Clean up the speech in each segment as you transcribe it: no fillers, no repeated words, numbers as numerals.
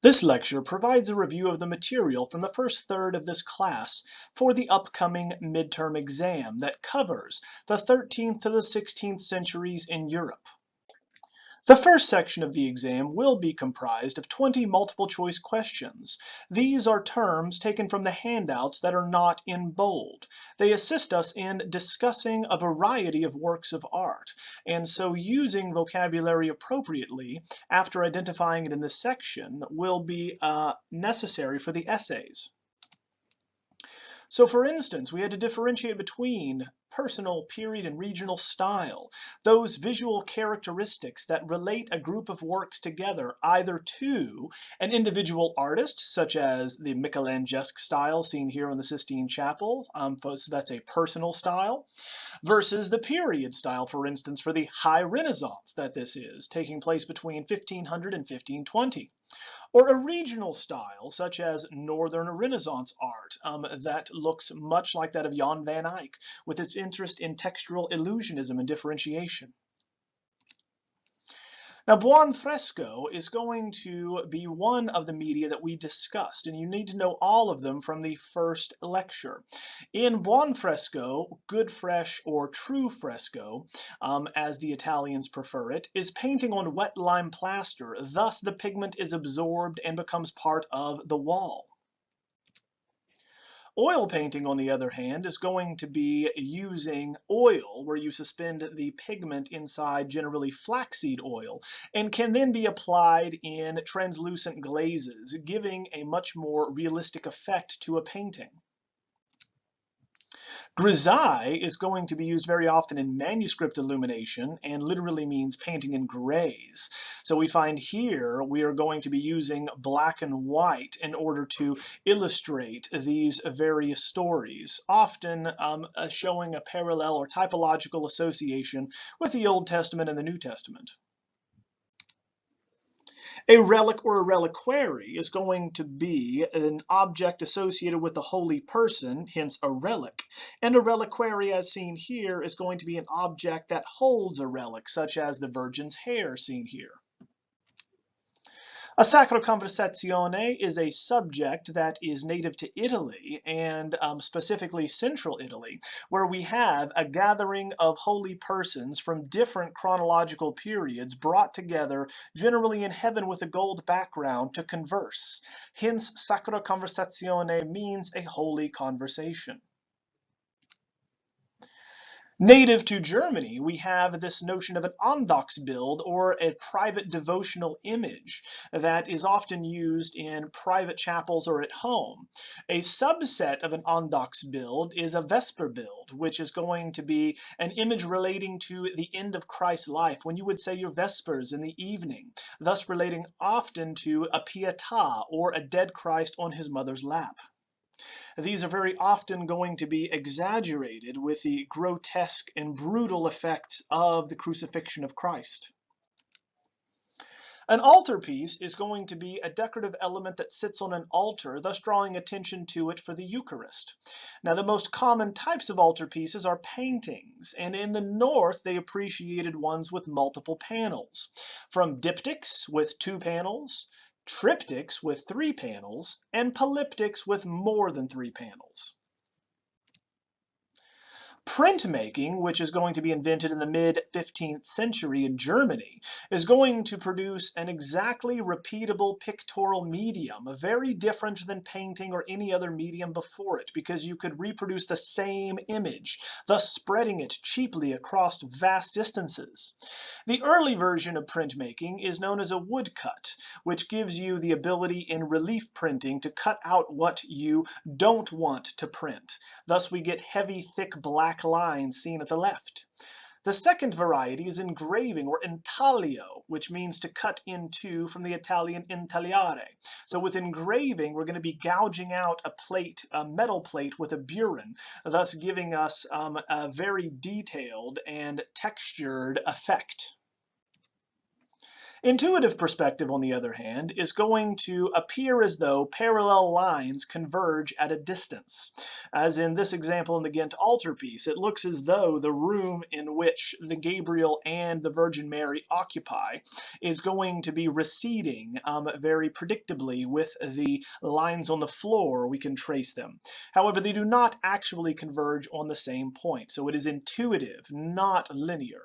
This lecture provides a review of the material from the first third of this class for the upcoming midterm exam that covers the 13th to the 16th centuries in Europe. The first section of the exam will be comprised of 20 multiple-choice questions. These are terms taken from the handouts that are not in bold. They assist us in discussing a variety of works of art, and so using vocabulary appropriately after identifying it in this section will be necessary for the essays. So for instance, we had to differentiate between personal, period, and regional style, those visual characteristics that relate a group of works together either to an individual artist, such as the Michelangesque style seen here in the Sistine Chapel, so that's a personal style, versus the period style, for instance, for the High Renaissance that this is, taking place between 1500 and 1520. Or a regional style, such as Northern Renaissance art, that looks much like that of Jan van Eyck, with its interest in textural illusionism and differentiation. Now, buon fresco is going to be one of the media that we discussed, and you need to know all of them from the first lecture. In buon fresco, good fresh or true fresco, as the Italians prefer it, is painting on wet lime plaster. Thus, the pigment is absorbed and becomes part of the wall. Oil painting, on the other hand, is going to be using oil, where you suspend the pigment inside generally flaxseed oil, and can then be applied in translucent glazes, giving a much more realistic effect to a painting. Grisaille is going to be used very often in manuscript illumination and literally means painting in grays. So we find here we are going to be using black and white in order to illustrate these various stories, often showing a parallel or typological association with the Old Testament and the New Testament. A relic or a reliquary is going to be an object associated with a holy person, hence a relic. And a reliquary, as seen here, is going to be an object that holds a relic, such as the Virgin's hair seen here. A sacra conversazione is a subject that is native to Italy, and specifically central Italy, where we have a gathering of holy persons from different chronological periods brought together, generally in heaven with a gold background, to converse. Hence, sacra conversazione means a holy conversation. Native to Germany, we have this notion of an Andachtsbild, or a private devotional image that is often used in private chapels or at home. A subset of an Andachtsbild is a Vesperbild, which is going to be an image relating to the end of Christ's life, when you would say your Vespers in the evening, thus relating often to a Pietà, or a dead Christ on his mother's lap. These are very often going to be exaggerated with the grotesque and brutal effects of the crucifixion of Christ. An altarpiece is going to be a decorative element that sits on an altar, thus drawing attention to it for the Eucharist. Now, the most common types of altarpieces are paintings, and in the north they appreciated ones with multiple panels, from diptychs with 2 panels, triptychs with 3 panels, and polyptychs with more than 3 panels. Printmaking, which is going to be invented in the mid-15th century in Germany, is going to produce an exactly repeatable pictorial medium, very different than painting or any other medium before it, because you could reproduce the same image, thus spreading it cheaply across vast distances. The early version of printmaking is known as a woodcut, which gives you the ability in relief printing to cut out what you don't want to print. Thus we get heavy, thick black lines seen at the left. The second variety is engraving, or intaglio, which means to cut in two from the Italian intagliare. So with engraving, we're going to be gouging out a plate, a metal plate with a burin, thus giving us a very detailed and textured effect. Intuitive perspective, on the other hand, is going to appear as though parallel lines converge at a distance. As in this example in the Ghent altarpiece, it looks as though the room in which the Gabriel and the Virgin Mary occupy is going to be receding very predictably with the lines on the floor. We can trace them. However, they do not actually converge on the same point, so it is intuitive, not linear.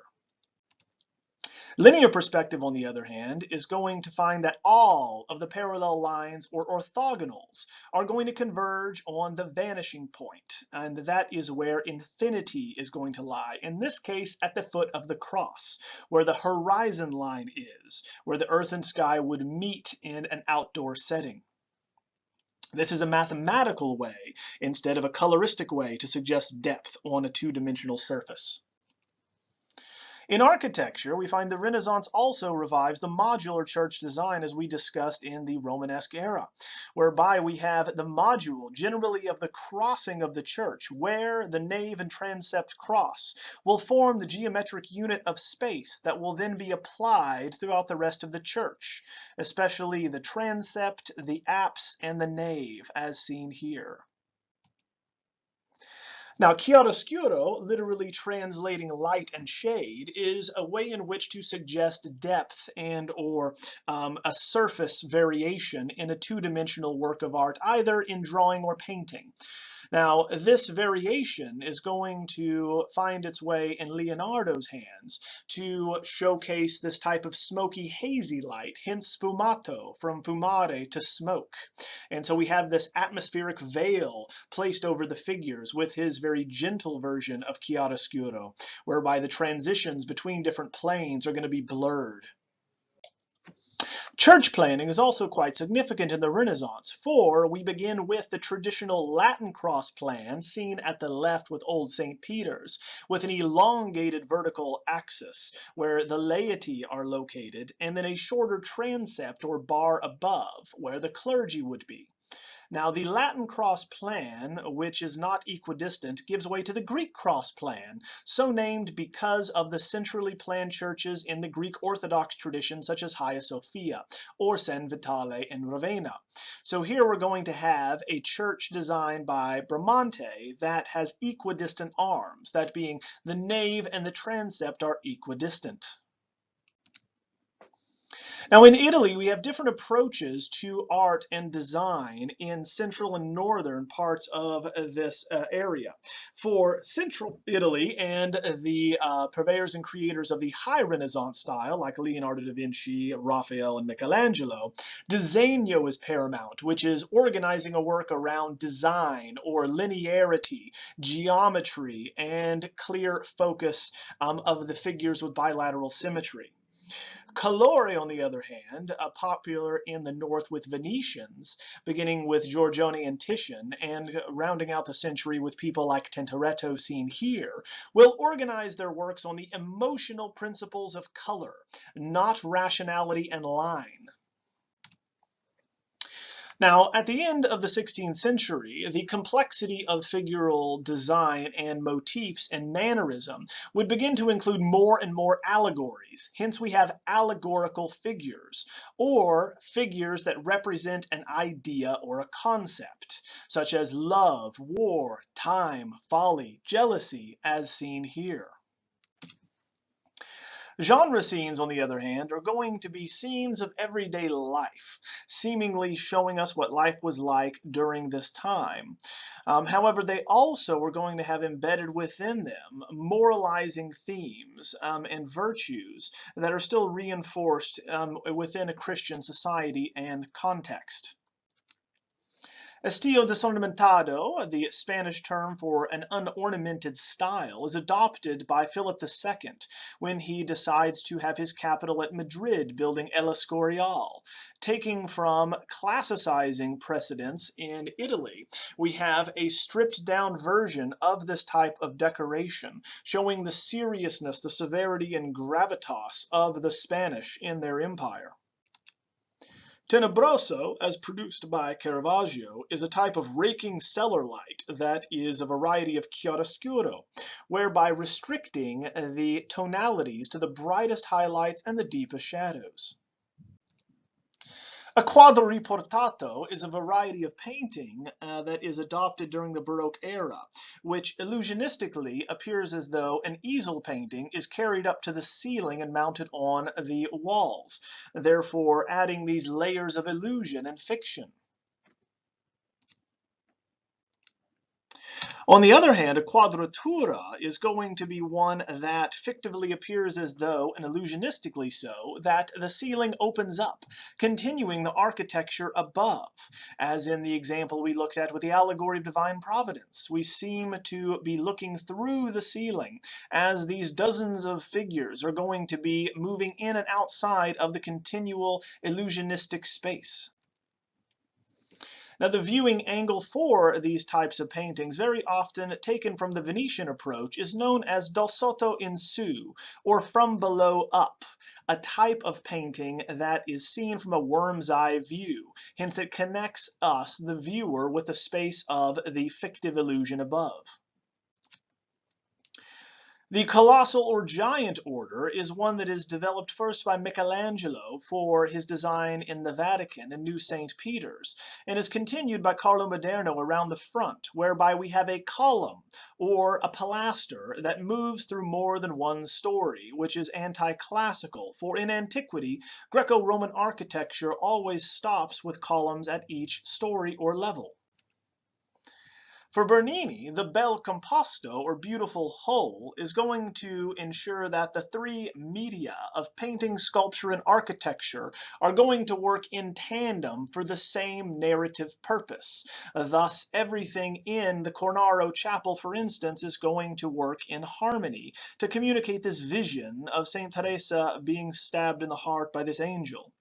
Linear perspective, on the other hand, is going to find that all of the parallel lines or orthogonals are going to converge on the vanishing point, and that is where infinity is going to lie, in this case at the foot of the cross, where the horizon line is, where the earth and sky would meet in an outdoor setting. This is a mathematical way instead of a coloristic way to suggest depth on a two-dimensional surface. In architecture, we find the Renaissance also revives the modular church design as we discussed in the Romanesque era, whereby we have the module, generally of the crossing of the church, where the nave and transept cross will form the geometric unit of space that will then be applied throughout the rest of the church, especially the transept, the apse, and the nave, as seen here. Now, chiaroscuro, literally translating light and shade, is a way in which to suggest depth and or a surface variation in a two-dimensional work of art, either in drawing or painting. Now, this variation is going to find its way in Leonardo's hands to showcase this type of smoky, hazy light, hence sfumato, from fumare, to smoke. And so we have this atmospheric veil placed over the figures with his very gentle version of chiaroscuro, whereby the transitions between different planes are going to be blurred. Church planning is also quite significant in the Renaissance, for we begin with the traditional Latin cross plan seen at the left with Old St. Peter's, with an elongated vertical axis where the laity are located, and then a shorter transept or bar above where the clergy would be. Now, the Latin cross plan, which is not equidistant, gives way to the Greek cross plan, so named because of the centrally planned churches in the Greek Orthodox tradition, such as Hagia Sophia or San Vitale in Ravenna. So here we're going to have a church designed by Bramante that has equidistant arms, that being the nave and the transept are equidistant. Now, in Italy, we have different approaches to art and design in central and northern parts of this area. For central Italy and the purveyors and creators of the high Renaissance style, like Leonardo da Vinci, Raphael, and Michelangelo, disegno is paramount, which is organizing a work around design or linearity, geometry, and clear focus of the figures with bilateral symmetry. Colore, on the other hand, popular in the north with Venetians, beginning with Giorgione and Titian, and rounding out the century with people like Tintoretto seen here, will organize their works on the emotional principles of color, not rationality and line. Now, at the end of the 16th century, the complexity of figural design and motifs and mannerism would begin to include more and more allegories. Hence, we have allegorical figures, or figures that represent an idea or a concept, such as love, war, time, folly, jealousy, as seen here. Genre scenes, on the other hand, are going to be scenes of everyday life, seemingly showing us what life was like during this time. However, they also are going to have embedded within them moralizing themes and virtues that are still reinforced within a Christian society and context. Estilo desornamentado, the Spanish term for an unornamented style, is adopted by Philip II when he decides to have his capital at Madrid, building El Escorial. Taking from classicizing precedents in Italy, we have a stripped down version of this type of decoration, showing the seriousness, the severity, and gravitas of the Spanish in their empire. Tenebroso, as produced by Caravaggio, is a type of raking cellar light that is a variety of chiaroscuro, whereby restricting the tonalities to the brightest highlights and the deepest shadows. A quadriportato is a variety of painting that is adopted during the Baroque era, which illusionistically appears as though an easel painting is carried up to the ceiling and mounted on the walls, therefore adding these layers of illusion and fiction. On the other hand, a quadratura is going to be one that fictively appears as though, and illusionistically so, that the ceiling opens up, continuing the architecture above. As in the example we looked at with the allegory of divine providence, we seem to be looking through the ceiling as these dozens of figures are going to be moving in and outside of the continual illusionistic space. Now, the viewing angle for these types of paintings, very often taken from the Venetian approach, is known as dal sotto in su, or from below up, a type of painting that is seen from a worm's eye view. Hence, it connects us, the viewer, with the space of the fictive illusion above. The colossal or giant order is one that is developed first by Michelangelo for his design in the Vatican and New St. Peter's, and is continued by Carlo Maderno around the front, whereby we have a column or a pilaster that moves through more than one story, which is anti-classical, for in antiquity, Greco-Roman architecture always stops with columns at each story or level. For Bernini, the bel composto, or beautiful whole, is going to ensure that the three media of painting, sculpture, and architecture are going to work in tandem for the same narrative purpose. Thus, everything in the Cornaro Chapel, for instance, is going to work in harmony to communicate this vision of St. Teresa being stabbed in the heart by this angel.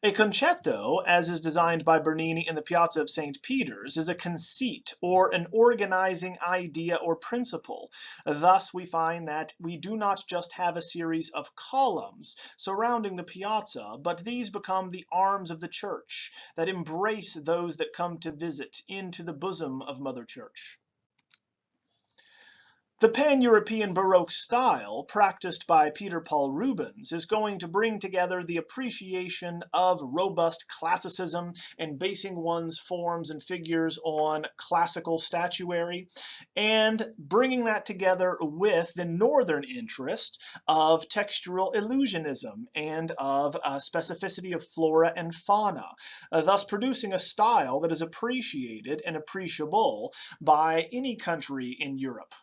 A concetto, as is designed by Bernini in the Piazza of St. Peter's, is a conceit or an organizing idea or principle. Thus, we find that we do not just have a series of columns surrounding the piazza, but these become the arms of the church that embrace those that come to visit into the bosom of Mother Church. The pan-European Baroque style, practiced by Peter Paul Rubens, is going to bring together the appreciation of robust classicism and basing one's forms and figures on classical statuary, and bringing that together with the northern interest of textural illusionism and of specificity of flora and fauna, thus producing a style that is appreciated and appreciable by any country in Europe.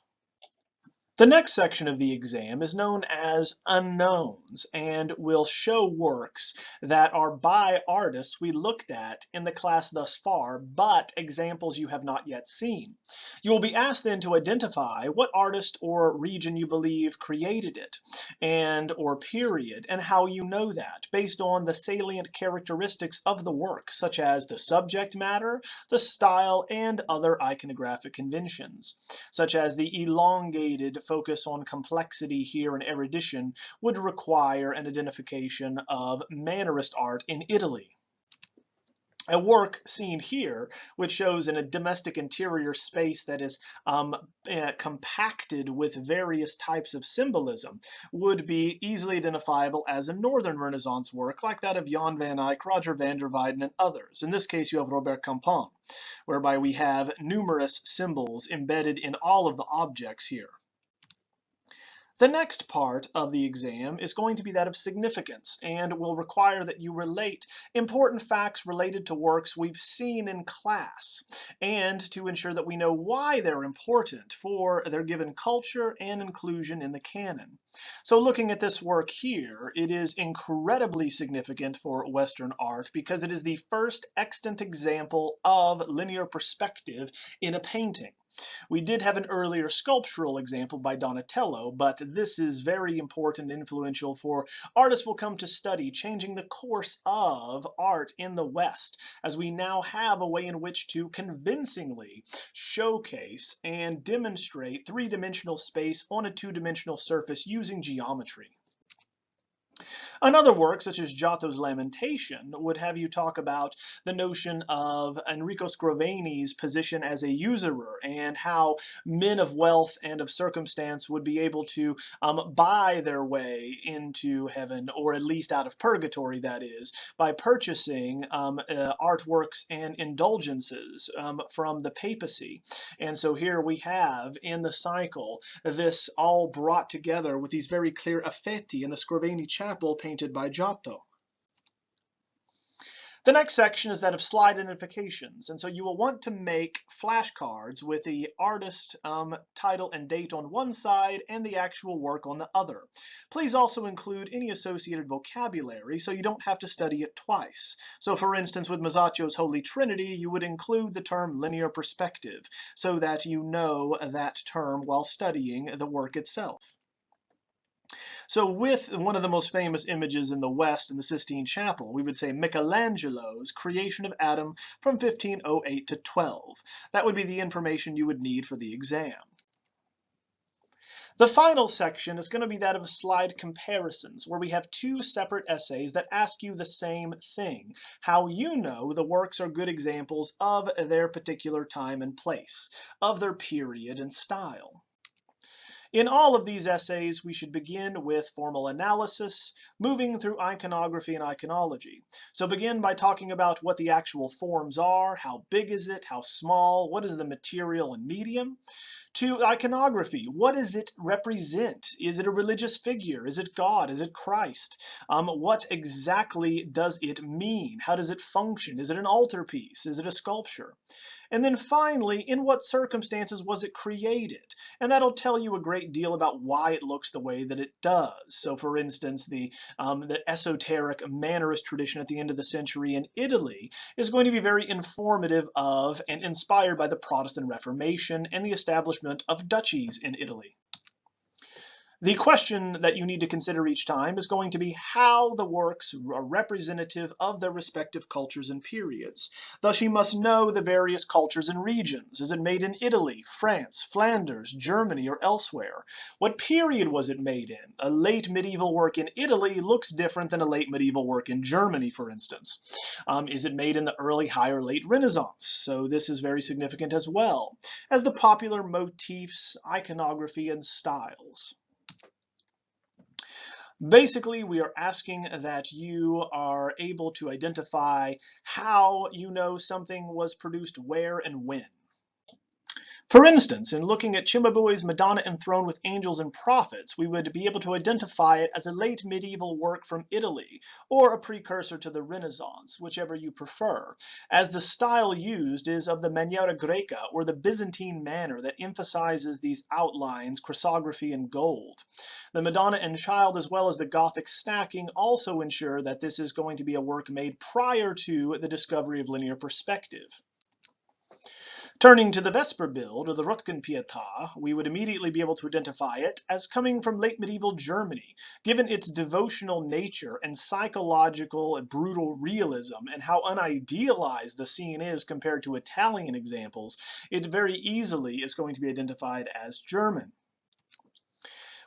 The next section of the exam is known as unknowns and will show works that are by artists we looked at in the class thus far, but examples you have not yet seen. You will be asked then to identify what artist or region you believe created it, or period, and how you know that, based on the salient characteristics of the work, such as the subject matter, the style, and other iconographic conventions, such as the elongated focus on complexity here and erudition would require an identification of Mannerist art in Italy. A work seen here, which shows in a domestic interior space that is compacted with various types of symbolism, would be easily identifiable as a Northern Renaissance work like that of Jan van Eyck, Roger van der Weyden, and others. In this case, you have Robert Campin, whereby we have numerous symbols embedded in all of the objects here. The next part of the exam is going to be that of significance and will require that you relate important facts related to works we've seen in class, and to ensure that we know why they're important for their given culture and inclusion in the canon. So looking at this work here, it is incredibly significant for Western art because it is the first extant example of linear perspective in a painting. We did have an earlier sculptural example by Donatello, but this is very important and influential for artists will come to study, changing the course of art in the West, as we now have a way in which to convincingly showcase and demonstrate three-dimensional space on a two-dimensional surface using geometry. Another work, such as Giotto's Lamentation, would have you talk about the notion of Enrico Scrovegni's position as a usurer and how men of wealth and of circumstance would be able to buy their way into heaven, or at least out of purgatory, that is, by purchasing artworks and indulgences from the papacy. And so here we have in the cycle this all brought together with these very clear affetti in the Scrovegni chapel painted by Giotto. The next section is that of slide identifications, and so you will want to make flashcards with the artist title and date on one side and the actual work on the other. Please also include any associated vocabulary so you don't have to study it twice. So for instance, with Masaccio's Holy Trinity, you would include the term linear perspective so that you know that term while studying the work itself. So with one of the most famous images in the West in the Sistine Chapel, we would say Michelangelo's Creation of Adam from 1508 to 12. That would be the information you would need for the exam. The final section is going to be that of slide comparisons, where we have two separate essays that ask you the same thing: how you know the works are good examples of their particular time and place, of their period and style. In all of these essays, we should begin with formal analysis, moving through iconography and iconology. So begin by talking about what the actual forms are, how big is it, how small, what is the material and medium. To iconography, what does it represent? Is it a religious figure? Is it God? Is it Christ? What exactly does it mean? How does it function? Is it an altarpiece? Is it a sculpture? And then finally, in what circumstances was it created? And that'll tell you a great deal about why it looks the way that it does. So for instance, the esoteric Mannerist tradition at the end of the century in Italy is going to be very informative of and inspired by the Protestant Reformation and the establishment of duchies in Italy. The question that you need to consider each time is going to be how the works are representative of their respective cultures and periods. Thus, you must know the various cultures and regions. Is it made in Italy, France, Flanders, Germany, or elsewhere? What period was it made in? A late medieval work in Italy looks different than a late medieval work in Germany, for instance. Is it made in the early, high, or late Renaissance? So this is very significant as well as the popular motifs, iconography, and styles. Basically, we are asking that you are able to identify how you know something was produced where and when. For instance, in looking at Cimabue's Madonna enthroned with angels and prophets, we would be able to identify it as a late medieval work from Italy, or a precursor to the Renaissance, whichever you prefer, as the style used is of the maniera greca, or the Byzantine manner that emphasizes these outlines, chrysography, and gold. The Madonna and Child, as well as the Gothic stacking, also ensure that this is going to be a work made prior to the discovery of linear perspective. Turning to the Vesper build, or the Röntgenpietà, we would immediately be able to identify it as coming from late medieval Germany, given its devotional nature and psychological and brutal realism, and how unidealized the scene is compared to Italian examples. It very easily is going to be identified as German.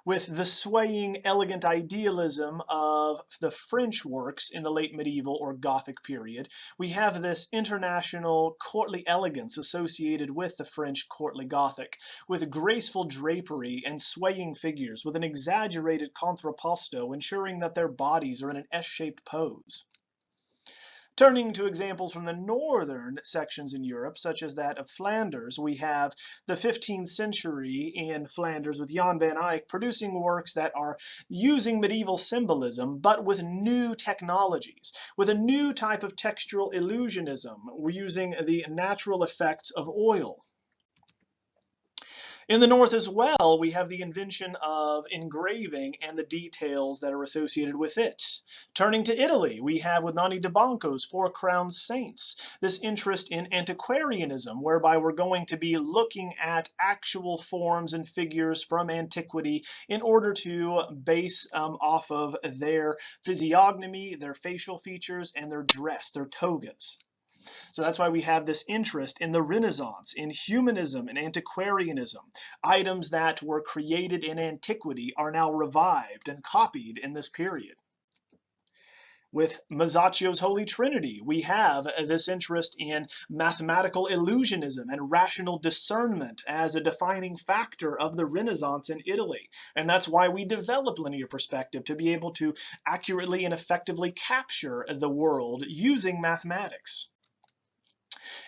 With the swaying, elegant idealism of the French works in the late medieval or Gothic period, we have this international courtly elegance associated with the French courtly Gothic, with graceful drapery and swaying figures, with an exaggerated contrapposto ensuring that their bodies are in an S-shaped pose. Turning to examples from the northern sections in Europe, such as that of Flanders, we have the 15th century in Flanders with Jan van Eyck producing works that are using medieval symbolism, but with new technologies, with a new type of textural illusionism. We're using the natural effects of oil. In the north as well, we have the invention of engraving and the details that are associated with it. Turning to Italy, we have with Nani de Banco's Four Crowned Saints, this interest in antiquarianism, whereby we're going to be looking at actual forms and figures from antiquity in order to base off of their physiognomy, their facial features, and their dress, their togas. So that's why we have this interest in the Renaissance, in humanism and antiquarianism. Items that were created in antiquity are now revived and copied in this period. With Masaccio's Holy Trinity, we have this interest in mathematical illusionism and rational discernment as a defining factor of the Renaissance in Italy. And that's why we develop linear perspective, to be able to accurately and effectively capture the world using mathematics.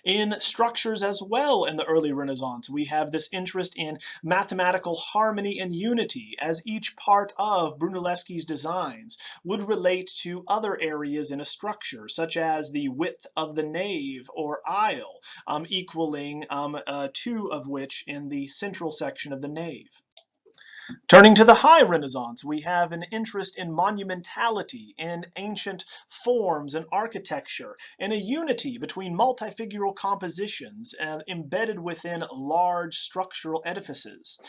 In structures as well in the early Renaissance, we have this interest in mathematical harmony and unity, as each part of Brunelleschi's designs would relate to other areas in a structure, such as the width of the nave or aisle, equaling 2 of which in the central section of the nave. Turning to the High Renaissance, we have an interest in monumentality, in ancient forms and architecture, and a unity between multifigural compositions embedded within large structural edifices.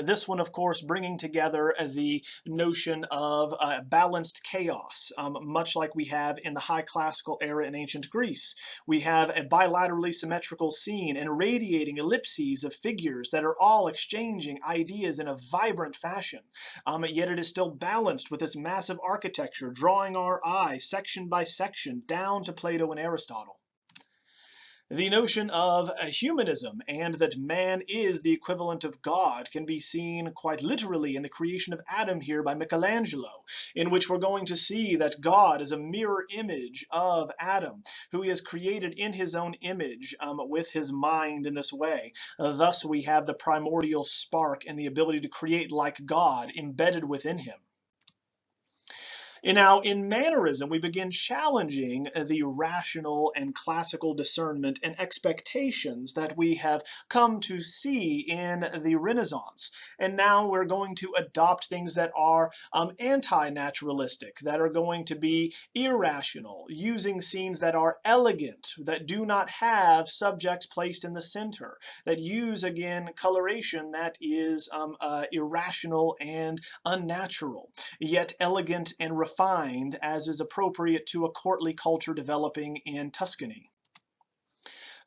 This one, of course, bringing together the notion of balanced chaos, much like we have in the High Classical era in ancient Greece. We have a bilaterally symmetrical scene and radiating ellipses of figures that are all exchanging ideas in a vibrant fashion, yet it is still balanced with this massive architecture, drawing our eye section by section down to Plato and Aristotle. The notion of humanism and that man is the equivalent of God can be seen quite literally in the creation of Adam here by Michelangelo, in which we're going to see that God is a mirror image of Adam, who he has created in his own image with his mind in this way. Thus we have the primordial spark and the ability to create like God embedded within him. And now, in mannerism, we begin challenging the rational and classical discernment and expectations that we have come to see in the Renaissance. And now we're going to adopt things that are anti-naturalistic, that are going to be irrational, using scenes that are elegant, that do not have subjects placed in the center, that use, again, coloration that is irrational and unnatural, yet elegant and refined as is appropriate to a courtly culture developing in Tuscany.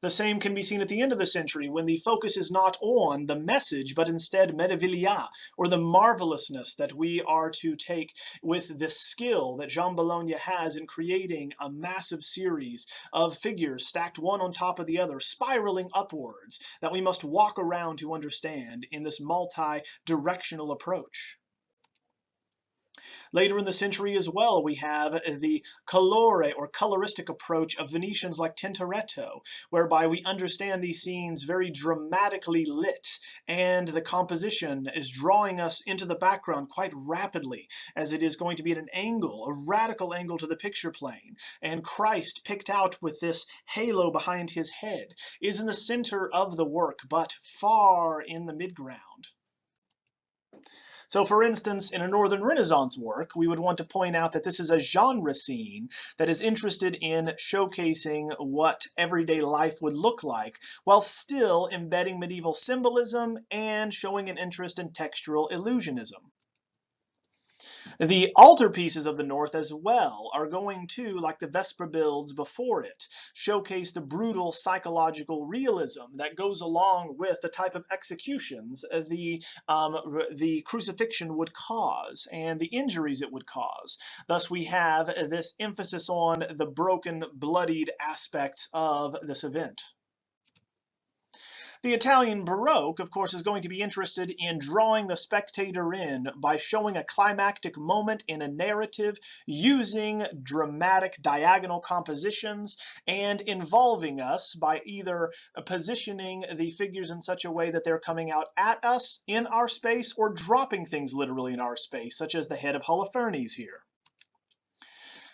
The same can be seen at the end of the century, when the focus is not on the message, but instead meraviglia, or the marvelousness that we are to take with the skill that Jean Bologna has in creating a massive series of figures stacked one on top of the other, spiraling upwards, that we must walk around to understand in this multi-directional approach. Later in the century as well, we have the colore or coloristic approach of Venetians like Tintoretto, whereby we understand these scenes very dramatically lit, and the composition is drawing us into the background quite rapidly, as it is going to be at an angle, a radical angle to the picture plane. And Christ, picked out with this halo behind his head, is in the center of the work, but far in the midground. So, for instance, in a Northern Renaissance work, we would want to point out that this is a genre scene that is interested in showcasing what everyday life would look like, while still embedding medieval symbolism and showing an interest in textural illusionism. The altarpieces of the North as well are going to, like the Vesper builds before it, showcase the brutal psychological realism that goes along with the type of executions the crucifixion would cause and the injuries it would cause. Thus we have this emphasis on the broken, bloodied aspects of this event. The Italian Baroque, of course, is going to be interested in drawing the spectator in by showing a climactic moment in a narrative using dramatic diagonal compositions and involving us by either positioning the figures in such a way that they're coming out at us in our space or dropping things literally in our space, such as the head of Holofernes here.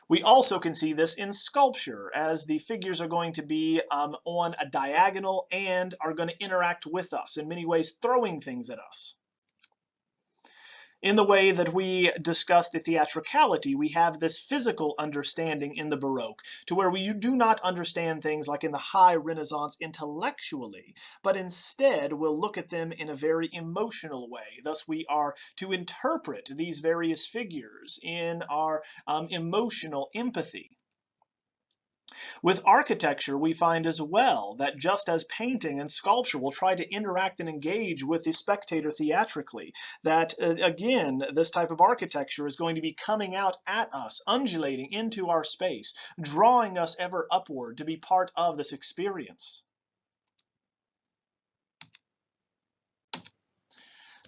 We also can see this in sculpture, as the figures are going to be on a diagonal and are going to interact with us, in many ways throwing things at us. In the way that we discuss the theatricality, we have this physical understanding in the Baroque, to where we do not understand things like in the High Renaissance intellectually, but instead will look at them in a very emotional way. Thus we are to interpret these various figures in our emotional empathy. With architecture, we find as well that just as painting and sculpture will try to interact and engage with the spectator theatrically, that again, this type of architecture is going to be coming out at us, undulating into our space, drawing us ever upward to be part of this experience.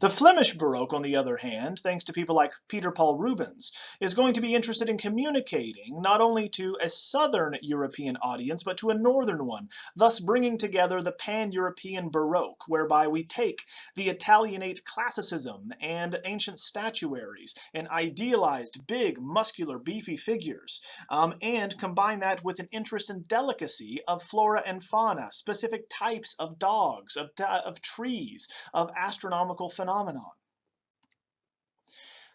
The Flemish Baroque, on the other hand, thanks to people like Peter Paul Rubens, is going to be interested in communicating not only to a southern European audience, but to a northern one, thus bringing together the pan-European Baroque, whereby we take the Italianate classicism and ancient statuaries and idealized big, muscular, beefy figures, and combine that with an interest in delicacy of flora and fauna, specific types of dogs, of trees, of astronomical phenomena.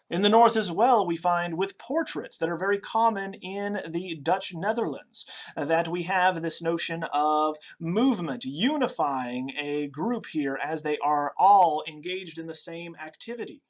In the north as well, we find with portraits that are very common in the Dutch Netherlands, that we have this notion of movement, unifying a group here as they are all engaged in the same activity.